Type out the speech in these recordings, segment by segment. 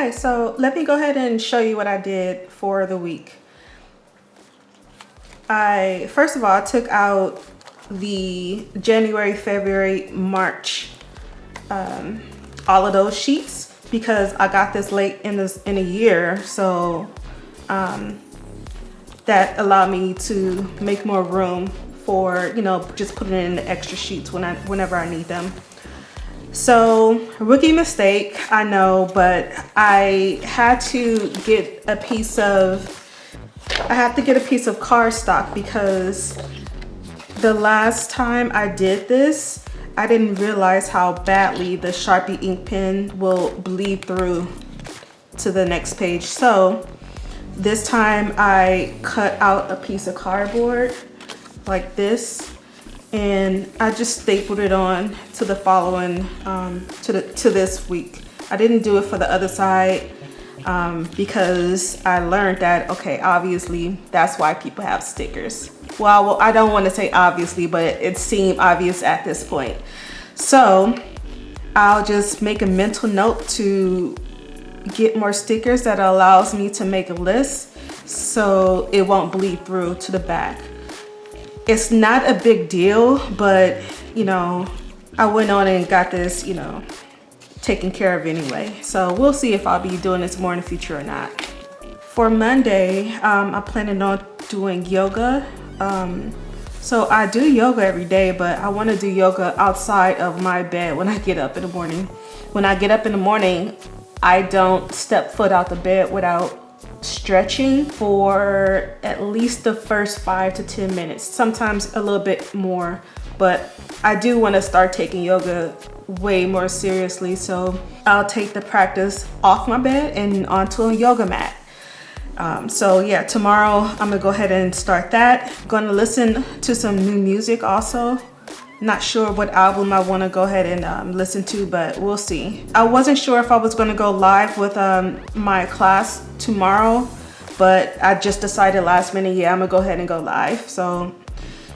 Okay, so let me go ahead and show you what I did for the week. First of all, I took out the January, February, March, all of those sheets because I got this late in a year. So that allowed me to make more room for, just putting in the extra sheets whenever I need them. So rookie mistake, I know, but I had to get a piece of cardstock because the last time I did this, I didn't realize how badly the Sharpie ink pen will bleed through to the next page. So this time I cut out a piece of cardboard like this, and I just stapled it on to the following, to this week. I didn't do it for the other side because I learned that, okay, obviously that's why people have stickers. Well, I don't want to say obviously, but it seemed obvious at this point. So I'll just make a mental note to get more stickers that allows me to make a list so it won't bleed through to the back. It's not a big deal, but I went on and got this, taken care of anyway. So we'll see if I'll be doing this more in the future or not. For Monday, I'm planning on doing yoga. So I do yoga every day, but I want to do yoga outside of my bed when I get up in the morning. When I get up in the morning, I don't step foot out the bed without stretching for at least the first 5 to 10 minutes, sometimes a little bit more, but I do want to start taking yoga way more seriously. So I'll take the practice off my bed and onto a yoga mat. So yeah, tomorrow I'm gonna go ahead and start that. Gonna listen to some new music also. Not sure what album I want to go ahead and listen to, but we'll see. I wasn't sure if I was going to go live with my class tomorrow, but I just decided last minute, yeah, I'm gonna go ahead and go live. So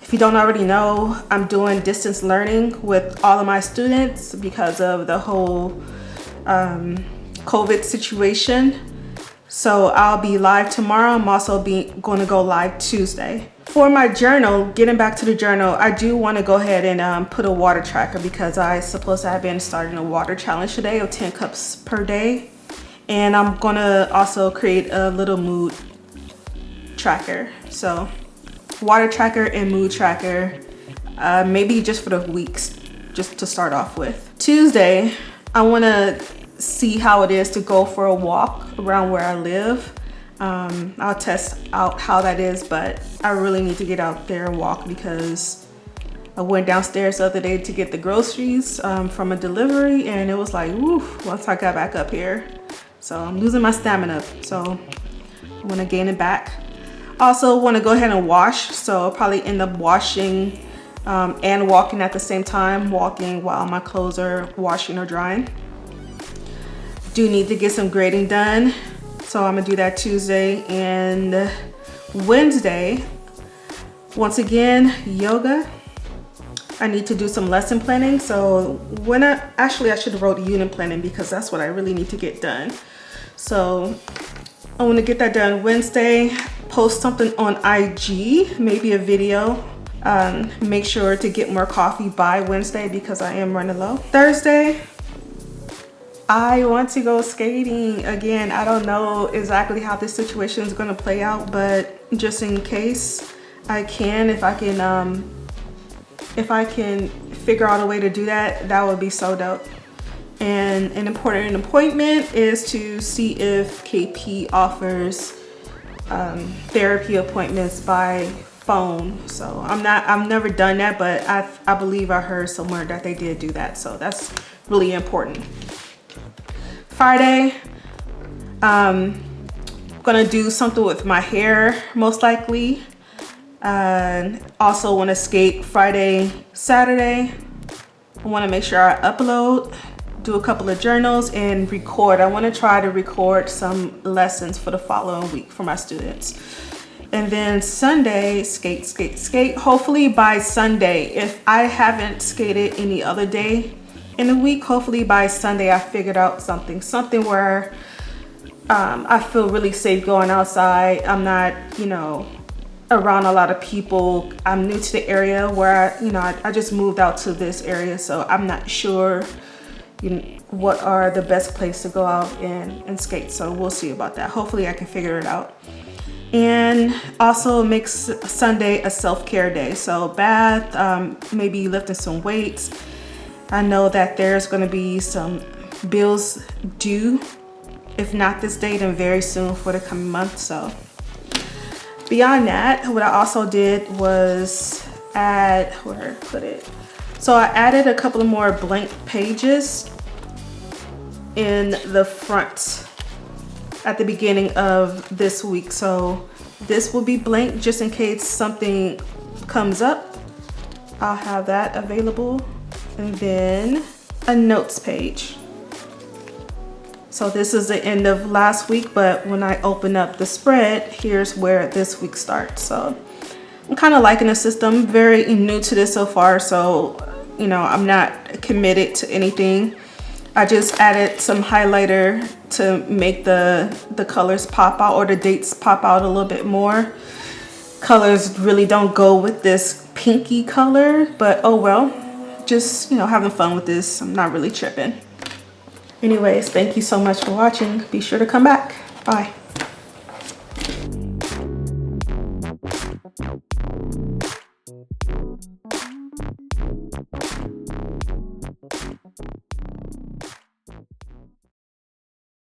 if you don't already know, I'm doing distance learning with all of my students because of the whole COVID situation. So I'll be live tomorrow. I'm also going to go live Tuesday. For my journal, getting back to the journal, I do want to go ahead and put a water tracker because I suppose I've been starting a water challenge today of 10 cups per day. And I'm going to also create a little mood tracker. So water tracker and mood tracker, maybe just for the weeks, just to start off with. Tuesday, I want to see how it is to go for a walk around where I live. I'll test out how that is, but I really need to get out there and walk because I went downstairs the other day to get the groceries from a delivery, and it was like, woof, once I got back up here. So I'm losing my stamina, so I want to gain it back. Also want to go ahead and wash, so I'll probably end up washing and walking at the same time, walking while my clothes are washing or drying. Do need to get some grading done. So I'm gonna do that Tuesday. And Wednesday, once again, yoga. I need to do some lesson planning. So I should have wrote unit planning because that's what I really need to get done. So I want to get that done Wednesday, post something on IG, maybe a video. Make sure to get more coffee by Wednesday because I am running low. Thursday, I want to go skating again. I don't know exactly how this situation is going to play out, but just in case I can, if I can figure out a way to do that, that would be so dope. And an important appointment is to see if KP offers therapy appointments by phone. So I've never done that, but I believe I heard somewhere that they did do that. So that's really important. Friday, gonna do something with my hair, most likely. Also want to skate Friday, Saturday. I want to make sure I upload, do a couple of journals, and record. I want to try to record some lessons for the following week for my students. And then Sunday, skate. Hopefully by Sunday, if I haven't skated any other day in the week, hopefully by Sunday I figured out something where I feel really safe going outside. I'm not, you know, around a lot of people. I'm new to the area where I just moved out to this area, so I'm not sure what are the best place to go out and skate. So we'll see about that. Hopefully I can figure it out. And also makes Sunday a self-care day. So bath, maybe lifting some weights. I know that there's gonna be some bills due, if not this day, then very soon for the coming month. So beyond that, what I also did was add, where I put it. So I added a couple of more blank pages in the front at the beginning of this week. So this will be blank just in case something comes up. I'll have that available. And then a notes page. So this is the end of last week, but when I open up the spread, here's where this week starts. So I'm kind of liking the system, very new to this so far. So, you know, I'm not committed to anything. I just added some highlighter to make the colors pop out, or the dates pop out a little bit more. Colors really don't go with this pinky color, but oh well. Just, you know, having fun with this. I'm not really tripping. Anyways, thank you so much for watching. Be sure to come back. Bye.